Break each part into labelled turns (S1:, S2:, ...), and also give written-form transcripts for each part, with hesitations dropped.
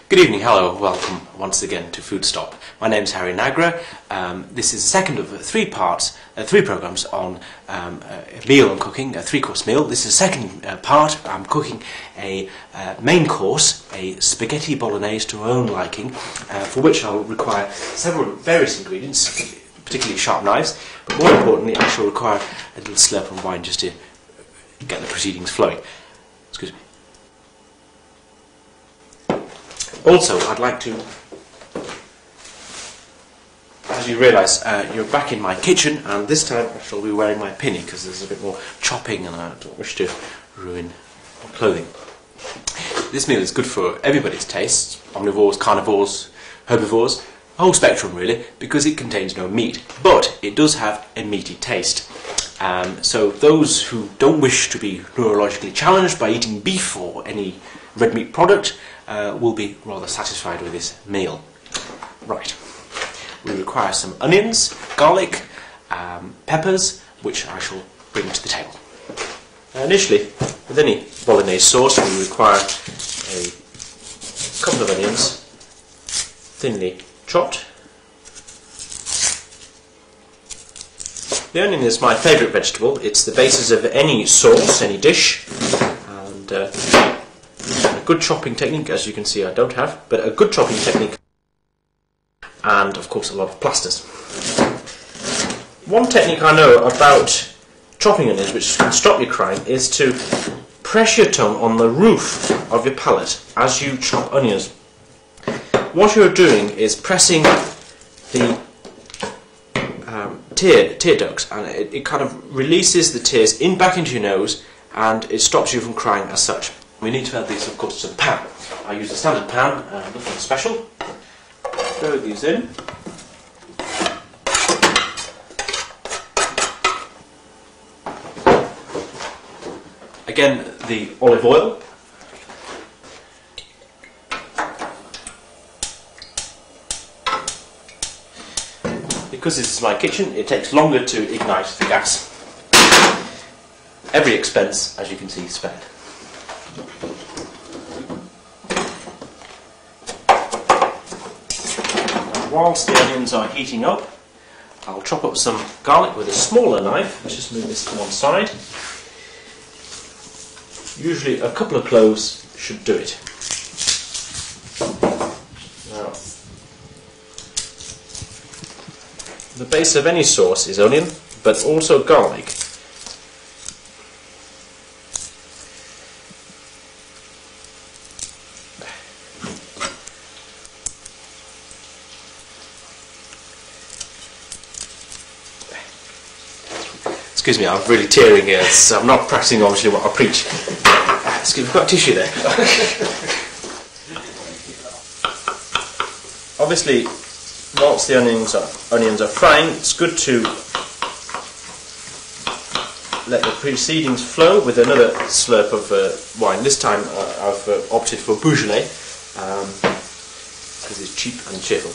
S1: Good evening, hello, welcome once again to Foodstop. My name is Harry Nagra. This is the second of three programs on a meal and cooking, a three-course meal. This is the second part. I'm cooking a main course, a spaghetti bolognese to my own liking, for which I'll require several various ingredients, particularly sharp knives, but more importantly I shall require a little slurp of wine just to get the proceedings flowing. Excuse me. Also, I'd like to, as you realise, you're back in my kitchen, and this time I shall be wearing my pinny because there's a bit more chopping and I don't wish to ruin my clothing. This meal is good for everybody's tastes, omnivores, carnivores, herbivores, a whole spectrum really, because it contains no meat, but it does have a meaty taste. So those who don't wish to be neurologically challenged by eating beef or any red meat product will be rather satisfied with this meal. Right, we require some onions, garlic, peppers, which I shall bring to the table. Initially, with any bolognese sauce, we require a couple of onions, thinly chopped. The onion is my favourite vegetable. It's the basis of any sauce, any dish, and a good chopping technique, as you can see I don't have, but a good chopping technique, and of course a lot of plasters. One technique I know about chopping onions, which can stop you crying, is to press your tongue on the roof of your palate as you chop onions. What you're doing is pressing the tear ducts, and it kind of releases the tears back into your nose, and it stops you from crying as such. We need to add these, of course, to the pan. I use a standard pan, nothing special. Throw these in. Again, the olive oil. Because this is my kitchen, it takes longer to ignite the gas. Every expense, as you can see, spared. Whilst the onions are heating up, I'll chop up some garlic with a smaller knife. Let's just move this to one side. Usually a couple of cloves should do it. Now, the base of any sauce is onion, but also garlic. Excuse me, I'm really tearing here. I'm not practicing obviously what I preach. Excuse me, I've got a tissue there. Obviously, whilst the onions are frying, it's good to let the proceedings flow with another slurp of wine. This time I've opted for Beaujolais because it's cheap and cheerful.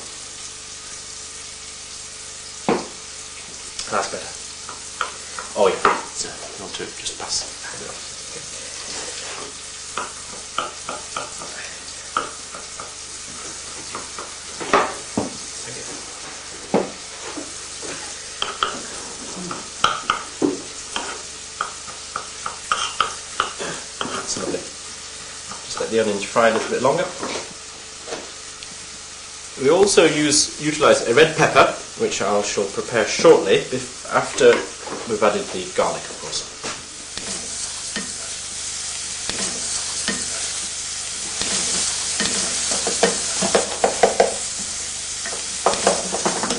S1: That's better. Oh yeah, not to just pass. That's lovely. Just let the onions fry a little bit longer. We also utilise a red pepper, which I shall prepare shortly after we've added the garlic, of course.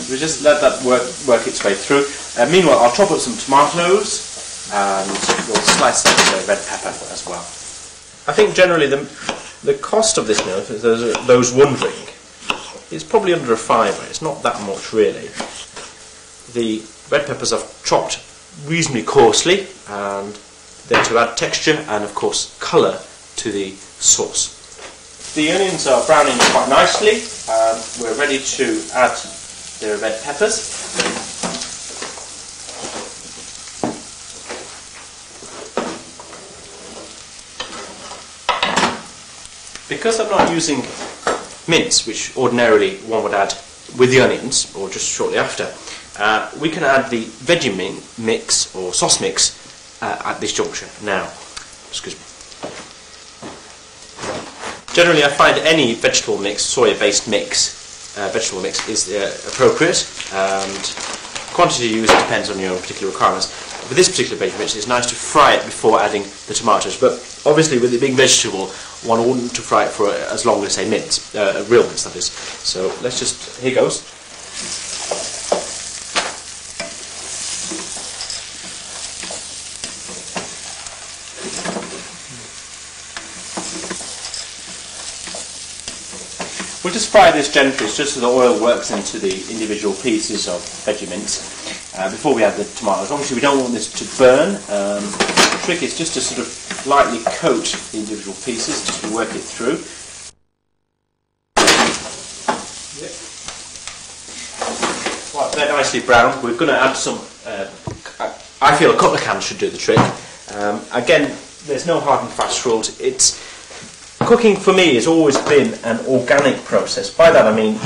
S1: We just let that work its way through. Meanwhile, I'll chop up some tomatoes and we'll slice the red pepper as well. I think generally the cost of this meal, for those wondering, it's probably under a fiver. It's not that much really. The red peppers I've chopped reasonably coarsely, and they're to add texture and of course colour to the sauce. The onions are browning quite nicely, and we're ready to add the red peppers. Because I'm not using mince, which ordinarily one would add with the onions or just shortly after, we can add the veggie mix or sauce mix at this juncture now. Excuse me. Generally I find any vegetable mix, soya-based mix, vegetable mix is appropriate, and quantity used depends on your own particular requirements. With this particular veggie mix, it's nice to fry it before adding the tomatoes, but obviously with it being vegetable, one wouldn't to fry it for as long as, say, mince, real mince that is. So let's just, here goes. We'll just fry this gently, just so the oil works into the individual pieces of veggie mince before we add the tomatoes. Obviously we don't want this to burn. The trick is just to sort of lightly coat the individual pieces, just to work it through. Right, they're nicely browned. We're going to add some, I feel a couple of cans should do the trick. Again, there's no hard and fast rules. Cooking for me has always been an organic process. By that I mean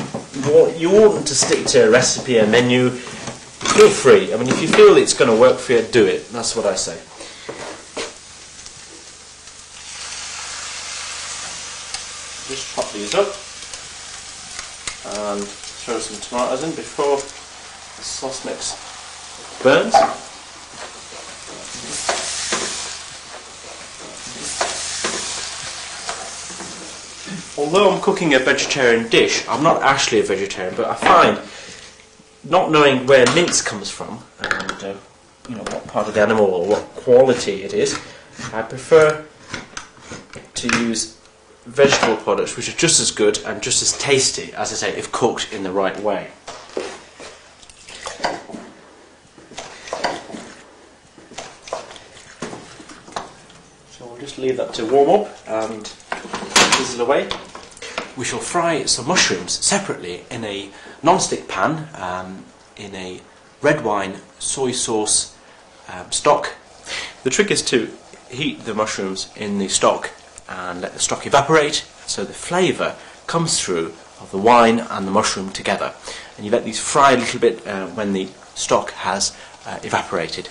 S1: you oughtn't to stick to a recipe, a menu. Feel free. I mean, if you feel it's going to work for you, do it. That's what I say. Just pop these up and throw some tomatoes in before the sauce mix burns. Although I'm cooking a vegetarian dish, I'm not actually a vegetarian, but I find not knowing where mince comes from and you know, what part of the animal or what quality it is, I prefer to use vegetable products which are just as good and just as tasty, as I say, if cooked in the right way. So we'll just leave that to warm up and sizzle away. We shall fry some mushrooms separately in a non-stick pan in a red wine soy sauce stock. The trick is to heat the mushrooms in the stock and let the stock evaporate so the flavour comes through of the wine and the mushroom together. And you let these fry a little bit when the stock has evaporated.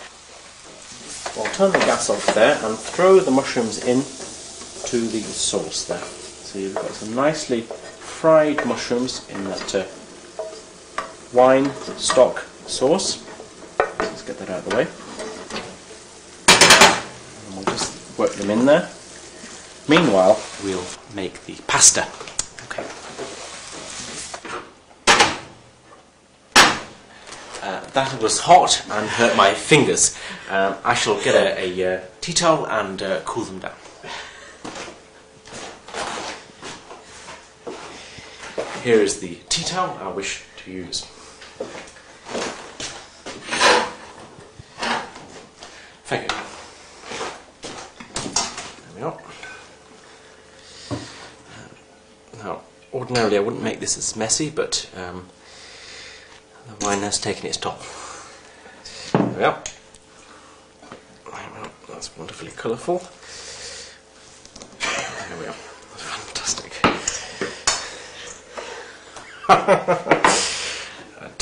S1: I'll turn the gas off there and throw the mushrooms in to the sauce there. So you've got some nicely fried mushrooms in that wine stock sauce. Let's get that out of the way. And we'll just work them in there. Meanwhile, we'll make the pasta. Okay. That was hot and hurt my fingers. I shall get a tea towel and cool them down. Here is the tea towel I wish to use. Thank you. There we are. Now, ordinarily I wouldn't make this as messy, but the wine has taken its toll. There we are. That's wonderfully colourful. There we are. Fantastic.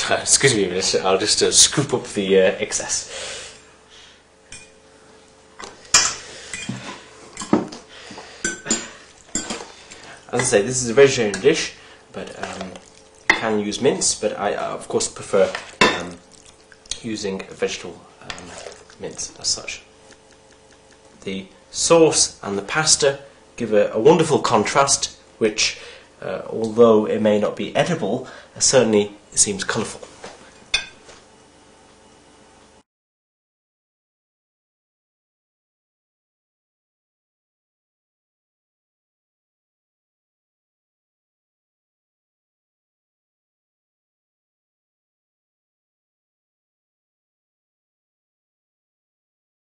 S1: Excuse me a minute, I'll just scoop up the excess. As I say, this is a vegetarian dish, but you can use mince, but I of course prefer using vegetable mince as such. The sauce and the pasta give a wonderful contrast, which although it may not be edible, certainly it seems colourful.